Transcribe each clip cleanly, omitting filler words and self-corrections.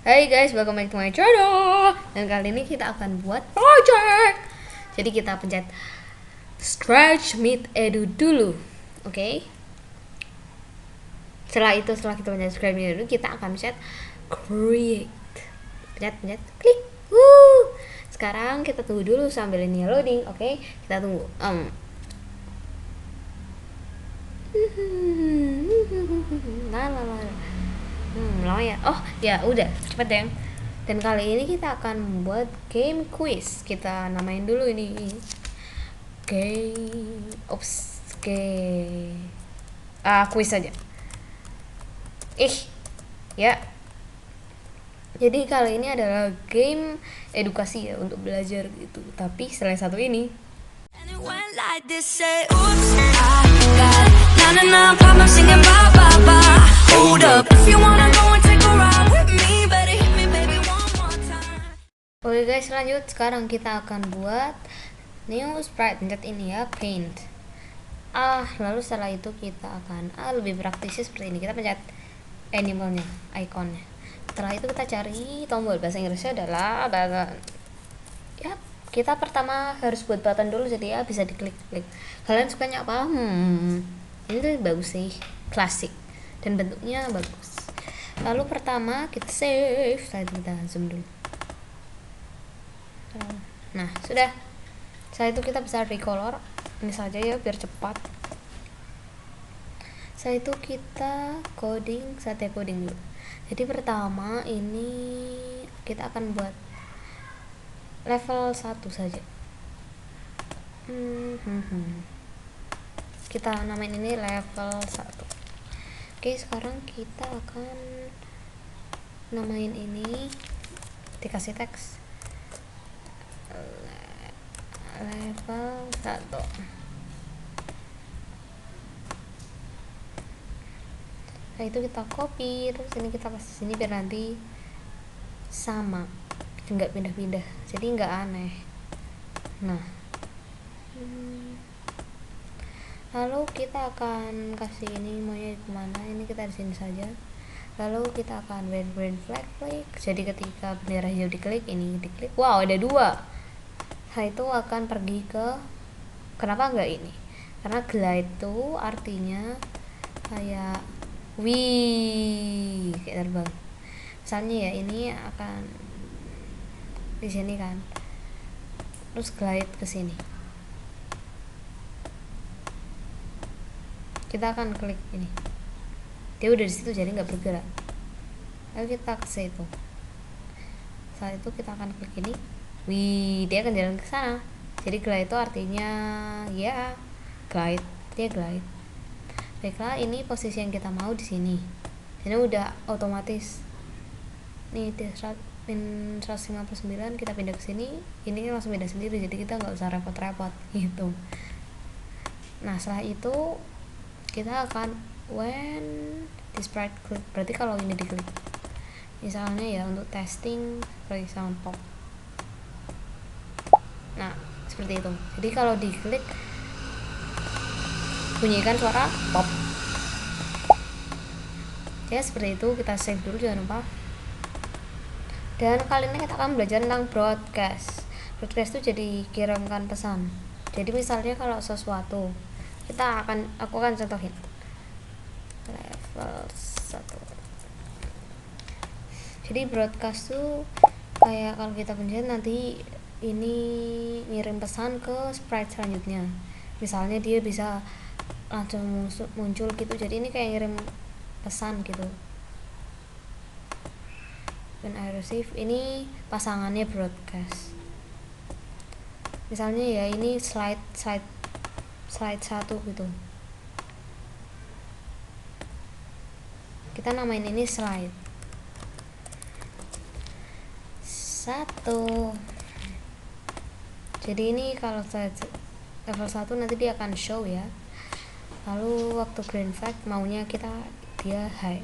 Hai guys, welcome back to my channel. Dan kali ini kita akan buat project. Jadi kita pencet stretch meet edu dulu. Oke. Setelah kita pencet stretch meet edu, kita akan pencet create. Pencet, klik. Sekarang kita tunggu dulu sambil ini loading. Oke, kita tunggu. Lama ya. Oh ya udah, cepet deh. Dan kali ini kita akan membuat game quiz. Kita namain dulu ini game quiz saja. Ya. Jadi kali ini adalah game edukasi ya, untuk belajar gitu. Tapi selain satu ini, oke guys, lanjut. Sekarang kita akan buat new sprite. Pencet ini ya, paint. Lalu setelah itu kita akan lebih praktisnya seperti ini. Kita pencet animalnya, ikonnya. Setelah itu kita cari tombol. Bahasa Inggrisnya adalah button. Ya, kita pertama harus buat button dulu, jadi ya bisa diklik-klik. Kalian sukanya apa? Ini tuh bagus sih, klasik dan bentuknya bagus. Lalu pertama kita save. Setelah itu kita zoom dulu. Nah, sudah. Setelah itu kita bisa recolor. Ini saja ya biar cepat. Setelah itu kita coding dulu. Jadi pertama ini kita akan buat level 1 saja. Kita namain ini level 1. Oke, sekarang kita akan namain ini, dikasih teks level 1. Nah, itu kita copy, terus ini kita pasang sini biar nanti sama, nggak pindah-pindah, jadi nggak aneh. Nah, lalu kita akan kasih ini maunya kemana, ini kita di sini saja. Lalu kita akan green flag klik, jadi ketika bendera hijau diklik, ini diklik, wow ada 2. Nah, itu akan pergi ke, kenapa enggak ini, karena glide itu artinya kayak kayak terbang. Misalnya ya, ini akan di sini kan, terus glide ke sini, kita akan klik ini, dia udah di situ jadi nggak bergerak. Lalu kita ke situ. Setelah itu kita akan klik ini, dia akan jalan ke sana. Jadi glide itu artinya ya glide, dia glide. Baiklah, ini posisi yang kita mau di sini. Ini udah otomatis. Nih di 159 kita pindah ke sini, ini langsung pindah sendiri, jadi kita nggak usah repot-repot gitu. Nah, setelah itu kita akan when di sprite click, berarti kalau ini diklik, misalnya ya untuk testing play sound pop. Nah, seperti itu. Jadi kalau diklik bunyikan suara pop. Ya, seperti itu. Kita save dulu, jangan lupa. Dan kali ini kita akan belajar tentang broadcast. Broadcast itu jadi kirimkan pesan. Jadi misalnya kalau sesuatu, aku akan contohin level 1. Jadi broadcast tuh kayak kalau kita pencet nanti ini ngirim pesan ke sprite selanjutnya. Misalnya dia bisa langsung muncul gitu, jadi ini kayak ngirim pesan gitu. When I receive, ini pasangannya broadcast. Misalnya ya ini slide 1 gitu, kita namain ini slide 1. Jadi ini kalau level 1 nanti dia akan show ya. Lalu waktu green flag maunya dia hide,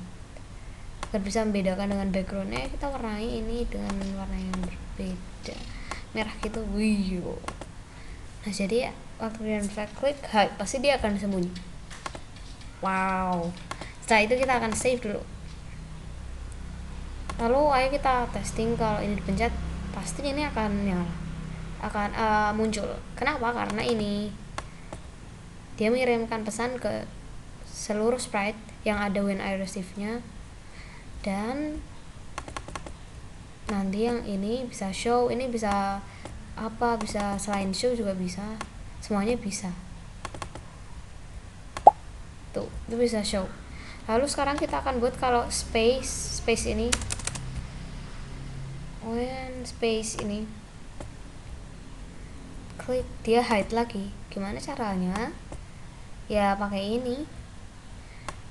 agar bisa membedakan dengan backgroundnya, kita warnai ini dengan warna yang berbeda, merah gitu. Nah, jadi waktu green flag klik hide, pasti dia akan sembunyi. Wow. Setelah itu kita akan save dulu. Lalu ayo kita testing, kalau ini dipencet pasti ini akan nyala, akan muncul. Kenapa? Karena ini dia mengirimkan pesan ke seluruh sprite yang ada when I receive-nya, dan nanti yang ini bisa show, ini bisa apa, bisa selain show juga bisa, semuanya bisa tuh, itu bisa show. Lalu sekarang kita akan buat kalau space ini, when space ini klik, dia hide lagi. Gimana caranya? Ya pakai ini,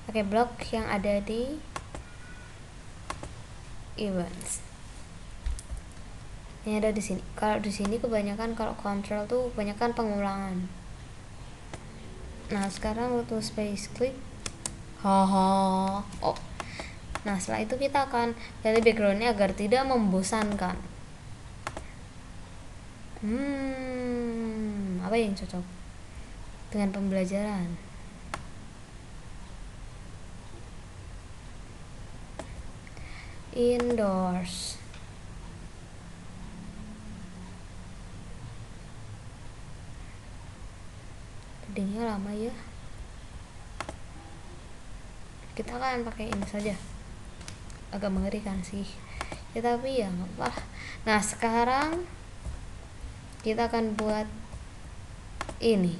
pakai blok yang ada di events. Ini ada di sini. Kalau di sini kebanyakan, kalau control tuh kebanyakan pengulangan. Nah sekarang waktu space klik, haha, oh. Nah setelah itu kita akan ganti backgroundnya agar tidak membosankan. Apa yang cocok dengan pembelajaran? Indoors. Loadingnya lama ya. Kita akan pakai ini saja. Agak mengerikan sih ya, tapi ya nggak apa. Nah sekarang kita akan buat ini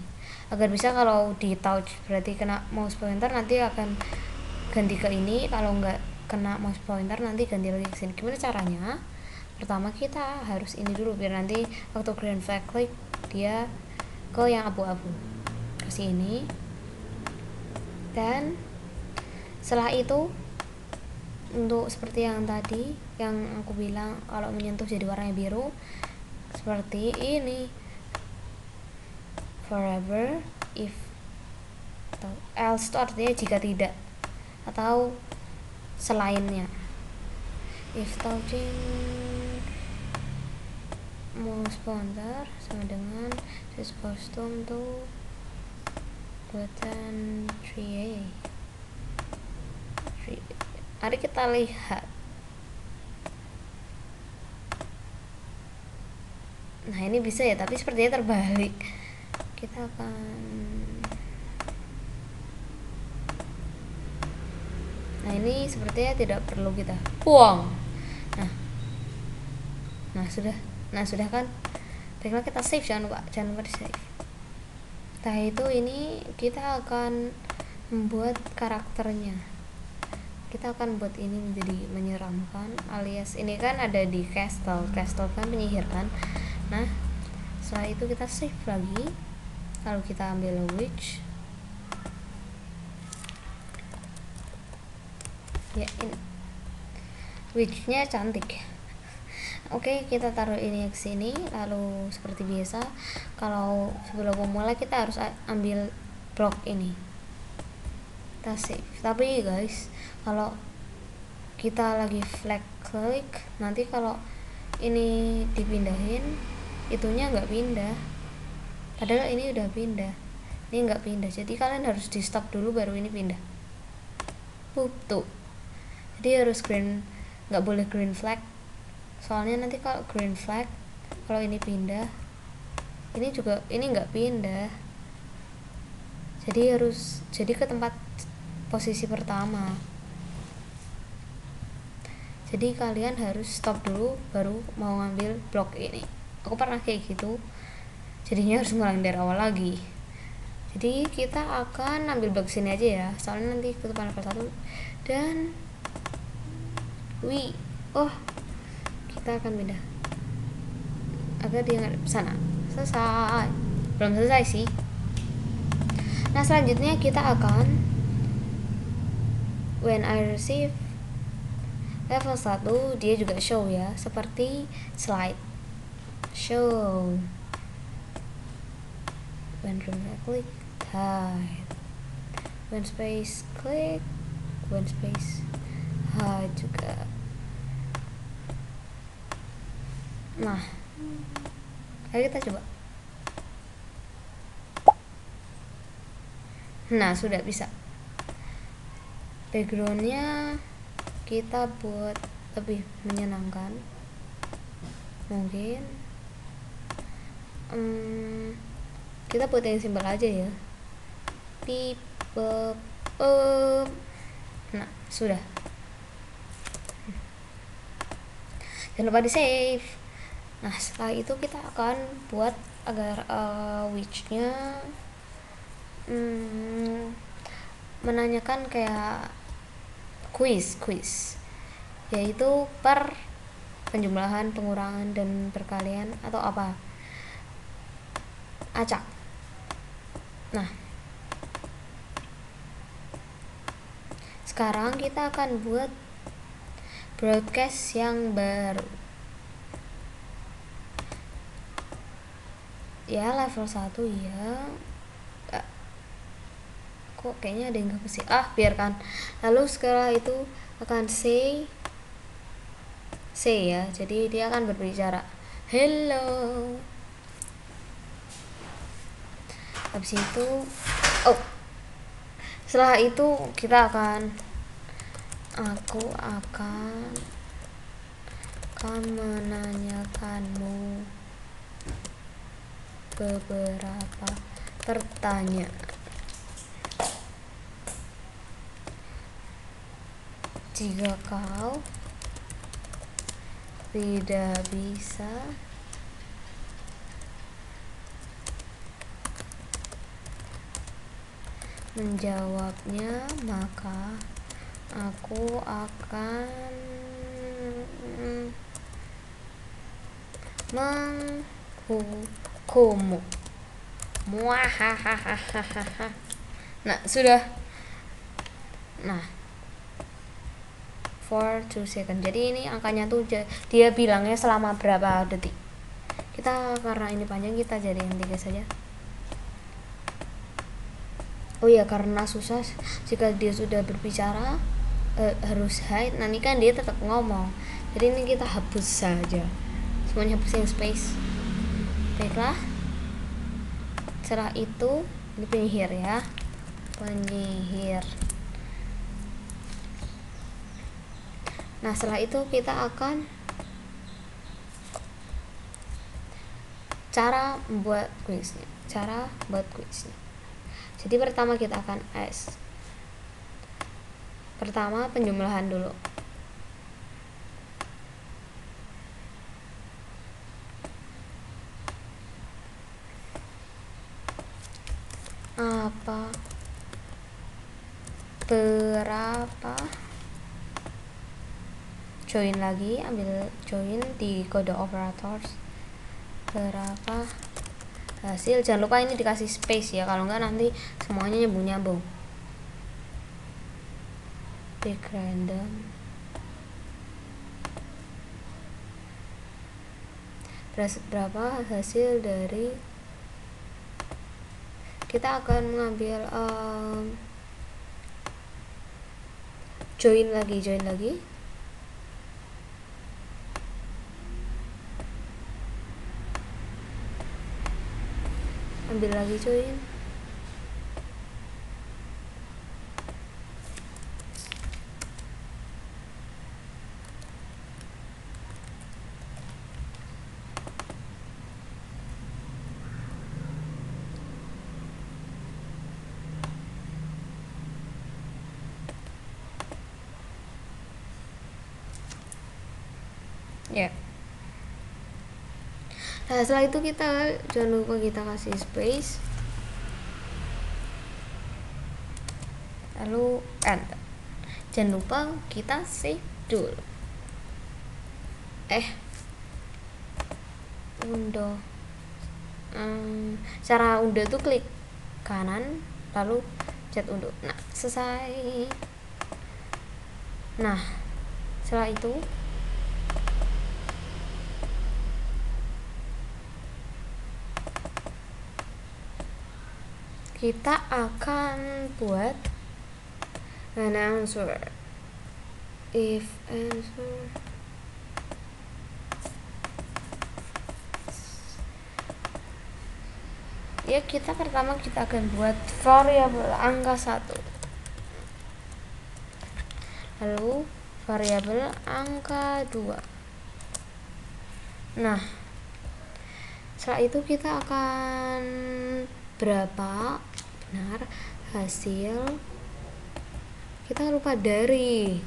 agar bisa, kalau di touch berarti kena mouse pointer, nanti akan ganti ke ini. Kalau nggak kena mouse pointer nanti ganti lagi ke sini. Gimana caranya? Pertama kita harus ini dulu, biar nanti waktu green flag klik dia ke yang abu-abu, kasih ini. Dan setelah itu, untuk seperti yang tadi yang aku bilang, kalau menyentuh jadi warna biru seperti ini, forever, if atau else itu artinya jika tidak, atau selainnya. If touching mouse pointer sama dengan this custom to button 3A. Mari kita lihat. Nah ini bisa ya, tapi sepertinya terbalik. Kita akan, nah ini sepertinya tidak perlu kita buang. Nah sudah kan. Baiklah kita save, jangan lupa di save. Setelah itu ini kita akan membuat karakternya. Kita akan buat ini menjadi menyeramkan, alias ini kan ada di castle kan penyihir kan. Nah setelah itu kita save lagi, lalu kita ambil witch ya, ini witchnya cantik. Oke, kita taruh ini ke sini. Lalu seperti biasa, kalau sebelum memulai kita harus ambil blok ini, kita save. Tapi guys, kalau kita lagi flag klik, nanti kalau ini dipindahin, itunya nggak pindah, padahal ini udah pindah. Ini nggak pindah, jadi kalian harus di stop dulu baru ini pindah. Tuh, jadi harus green, nggak boleh green flag. Soalnya nanti kalau green flag, kalau ini pindah, ini juga ini nggak pindah. Jadi harus ke tempat posisi pertama. Jadi kalian harus stop dulu baru mau ngambil blok ini. Aku pernah kayak gitu, jadinya harus ngulang dari awal lagi. Jadi kita akan ambil blok sini aja ya, soalnya nanti ketutupan level 1. Dan kita akan pindah agar dia nggak sana. Selesai. Belum selesai sih. Nah selanjutnya kita akan when I receive level 1, dia juga show ya, seperti slide show. When right click hide, when space click, when space hide juga. Nah ayo kita coba. Nah sudah bisa. Backgroundnya kita buat lebih menyenangkan. Mungkin kita buat yang simpel aja ya. Pip, nah sudah. Jangan lupa di save. Nah setelah itu kita akan buat agar which-nya menanyakan kayak quiz, yaitu per penjumlahan, pengurangan, dan perkalian atau apa, acak. Nah sekarang kita akan buat broadcast yang baru ya, level 1 ya. Kok kayaknya ada yang gak sih, biarkan. Lalu setelah itu akan say ya, jadi dia akan berbicara hello. Habis itu setelah itu kita aku akan menanyakanmu beberapa pertanyaan. Jika kau tidak bisa menjawabnya, maka aku akan menghukummu. Muahahaha. Nah sudah. Nah for 2 second. Jadi ini angkanya tuh dia bilangnya selama berapa detik. Kita karena ini panjang, kita jadi yang 3 saja. Oh ya, karena susah jika dia sudah berbicara harus hide. Nah ini kan dia tetap ngomong, jadi ini kita hapus saja semuanya, hapus yang space. Baiklah, setelah itu ini penyihir ya, penyihir. Nah setelah itu kita akan cara buat quiznya. Jadi pertama kita akan pertama penjumlahan dulu. Apa, berapa, join lagi, ambil join di kode operators, berapa hasil. Jangan lupa ini dikasih space ya, kalau enggak nanti semuanya nyambung. Pick random, berapa hasil dari, kita akan mengambil join lagi, ambil lagi join. Ya. Nah setelah itu kita jangan lupa kita kasih space, lalu enter. Jangan lupa kita save dulu. Undo. Cara undo tuh klik kanan lalu cet undo. Nah selesai. Nah setelah itu kita akan buat an answer. If answer ya, kita pertama kita akan buat variabel angka 1, lalu variabel angka 2. Nah, setelah itu kita akan berapa benar hasil, kita lupa dari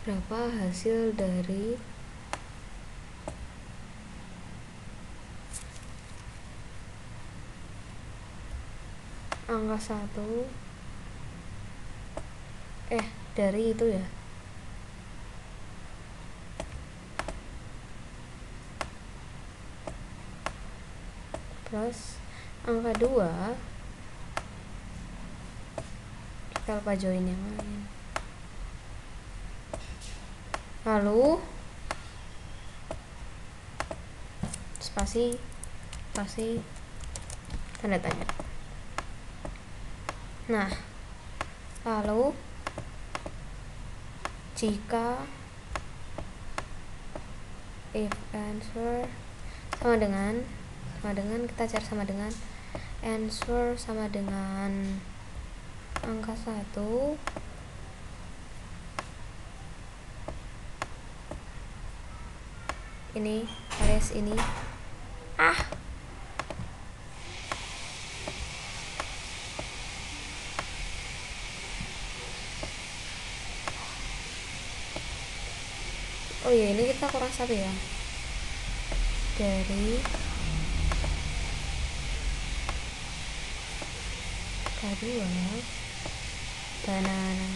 berapa hasil dari angka 1 dari itu ya, plus angka 2 kita lupa join yang lain, lalu spasi tanda tanya. Nah, lalu jika if answer sama dengan kita cari sama dengan answer sama dengan angka 1, ini alias ini oh iya, ini kita kurang satu ya, dari kedua banana.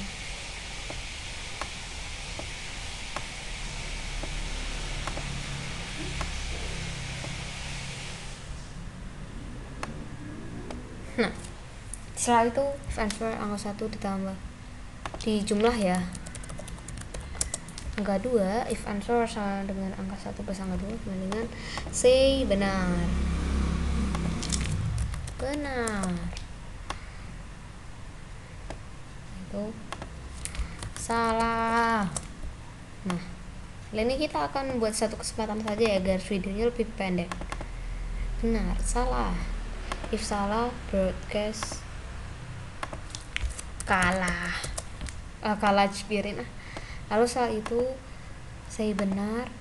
Nah, setelah itu if answer angka 1 ditambah di jumlah ya, angka 2 if answer sama dengan angka 1 plus angka 2 sama dengan say benar. Itu salah. Nah, kali ini kita akan buat satu kesempatan saja ya, garis videonya lebih pendek. Benar, salah. If salah, broadcast kalah biarin. Lalu setelah itu saya benar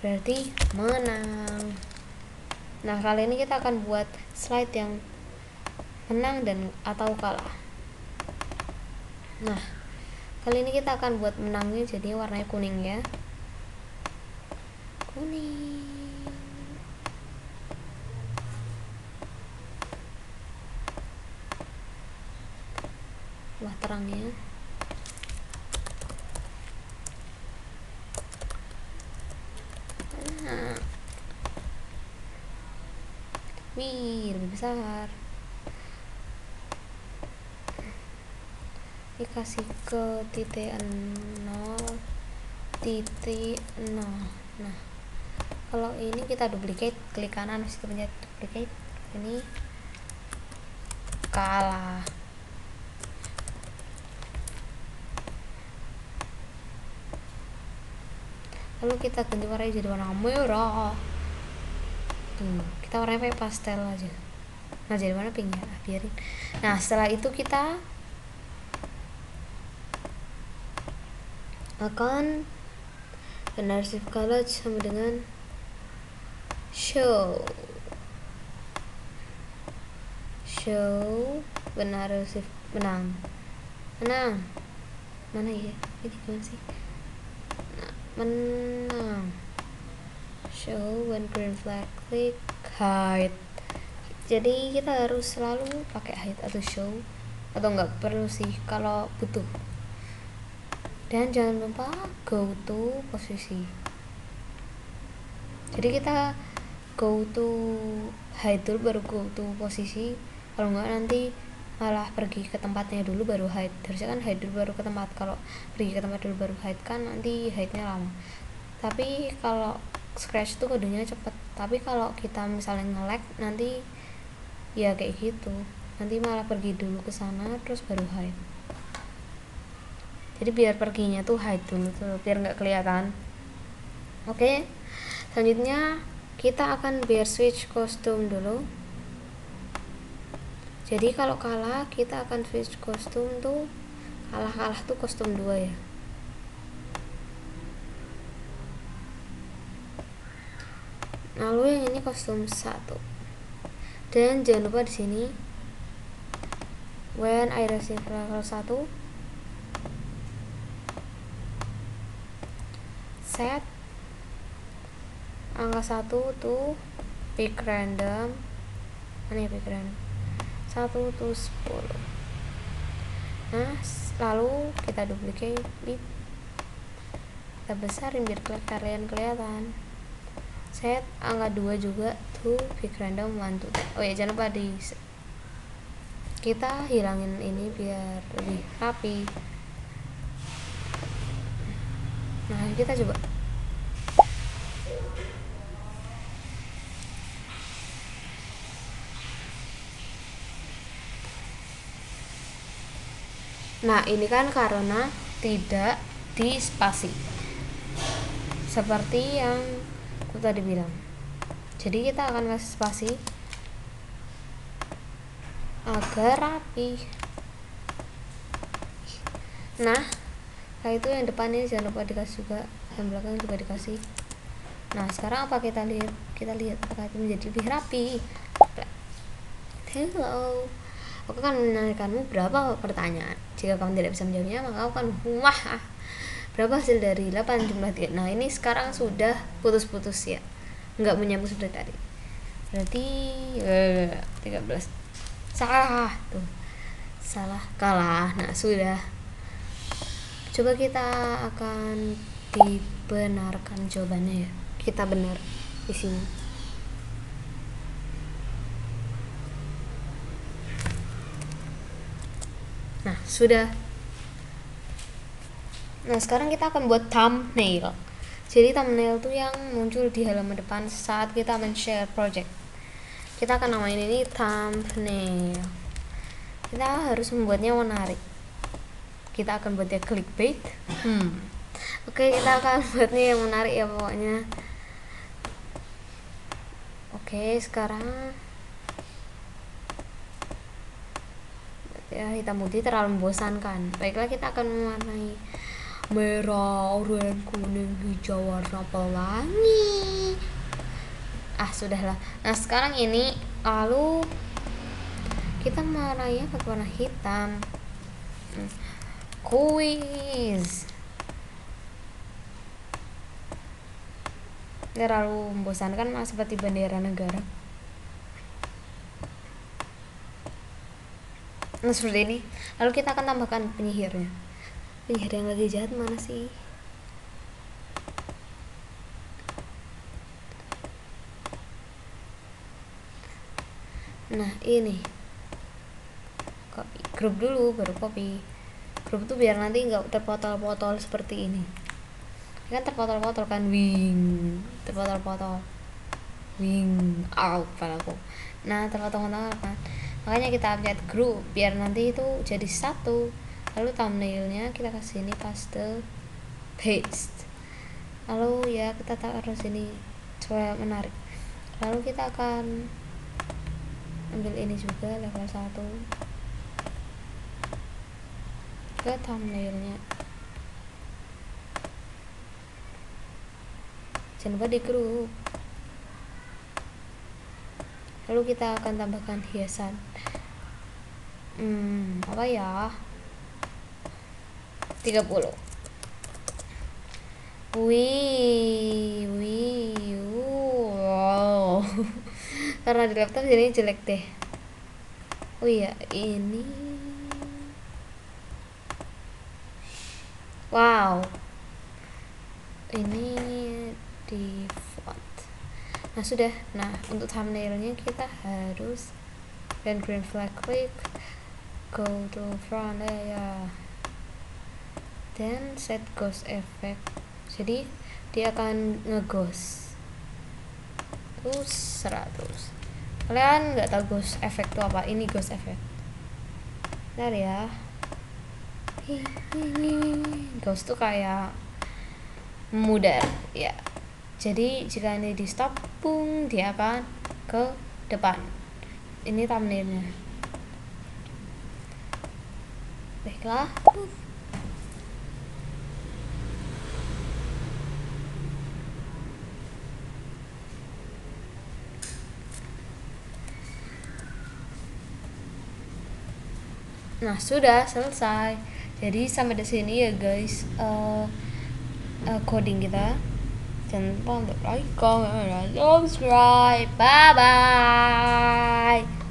berarti menang. Nah, kali ini kita akan buat slide yang menang dan atau kalah. Nah, kali ini kita akan buat menangnya jadi warnanya kuning ya, kuning. Wah, terangnya. Wih, lebih besar. Dikasih ke titik 0. Nah, kalau ini kita duplicate, klik kanan habis itu pencet duplicate, ini kalah. Lalu kita ganti warnanya jadi warna merah. Tuh, kita warnanya kayak pastel aja. Nah, jadi warna pink ya, biarin. Nah, setelah itu kita akan narrative collage sama dengan show benar menang mana ya, ini gimana sih? Nah, menang show when green flag, click hide. Jadi kita harus selalu pakai hide atau show, atau nggak perlu sih kalau butuh. Dan jangan lupa go to posisi. Jadi kita go to hide dulu baru go to posisi. Kalau nggak nanti malah pergi ke tempatnya dulu baru hide. Harusnya kan hide dulu baru ke tempat. Kalau pergi ke tempat dulu baru hide kan nanti hide-nya lama. Tapi kalau scratch tuh kodenya cepet. Tapi kalau kita misalnya nge-lag nanti ya kayak gitu. Nanti malah pergi dulu ke sana terus baru hide. jadi biar perginya tuh hide dulu tuh, biar nggak kelihatan. Oke, selanjutnya kita akan biar switch kostum dulu. Jadi kalau kalah kita akan switch kostum tuh, kalah tuh kostum 2 ya. Lalu yang ini kostum 1. Dan jangan lupa di sini when I receive level 1 set angka 1 tuh pick random. Mana ya pick random? 1 tuh 10. Nah, lalu kita duplicate, kita besarin biar kalian kelihatan. Set angka 2 juga tuh pick random 1 to 10. Oh ya, jangan lupa kita hilangin ini biar lebih rapi. Nah, kita coba. Nah, ini kan karena tidak di spasi seperti yang aku tadi bilang. Jadi kita akan kasih spasi agar rapi. Nah, kayak itu yang depan ini jangan lupa dikasih juga, yang belakang juga dikasih. Nah, sekarang apa kita lihat? Kita lihat apakah itu menjadi lebih rapi. Hello, aku akan menanyakanmu berapa pertanyaan. Jika kamu tidak bisa menjawabnya, maka aku akan berapa hasil dari 8 jumlah 3. Nah, ini sekarang sudah putus-putus ya, nggak menyambung seperti tadi. Berarti 13. Salah tuh, salah, kalah. Nah, sudah. Coba kita akan dibenarkan jawabannya ya. Kita benar di sini. Nah, sudah. Nah, sekarang kita akan buat thumbnail. Jadi thumbnail tuh yang muncul di halaman depan saat kita men-share project. Kita akan namain ini thumbnail. Kita harus membuatnya menarik. Kita akan buatnya clickbait. Oke, kita akan buatnya yang menarik ya pokoknya. Oke, sekarang ya, hitam putih terlalu membosankan. Baiklah, kita akan mewarnai merah, oranye, kuning, hijau, warna pelangi. Sudahlah. Nah, sekarang ini lalu kita mewarnainya pakai warna hitam. Quiz. Terlalu membosankan, seperti bendera negara. Nah, seperti ini. Lalu kita akan tambahkan penyihirnya. Penyihir yang lagi jahat mana sih? Nah, ini copy. Grup dulu baru copy. Grup tuh biar nanti nggak terpotol-potol seperti ini. Kan terpotol-potol kan, terpotol-potol. Palaku. Nah, terpotol-potol kan. Makanya kita update grup biar nanti itu jadi satu. Lalu thumbnailnya kita kasih ini paste. Lalu ya kita taruh sini supaya menarik. Lalu kita akan ambil ini juga level 1 ke thumbnailnya. Jangan lupa di grup. Lalu kita akan tambahkan hiasan. Apa ya? 30. Wow. Karena di laptop jadi jelek deh. Oh iya, ini. Wow. Ini di font. Nah, sudah. Nah, untuk thumbnailnya kita harus green flag click, go to front layer, then set ghost effect. Jadi dia akan ngeghost terus 100. Kalian nggak tahu ghost effect itu apa? Ini ghost effect. Bentar ya, Ghost tuh kayak memudar ya. Jadi jika ini di stop, pung, dia akan ke depan. Ini thumbnailnya. Baiklah. Nah, sudah selesai. Jadi sampai di sini ya guys, coding kita. Jangan lupa untuk like, comment, dan subscribe. Bye bye.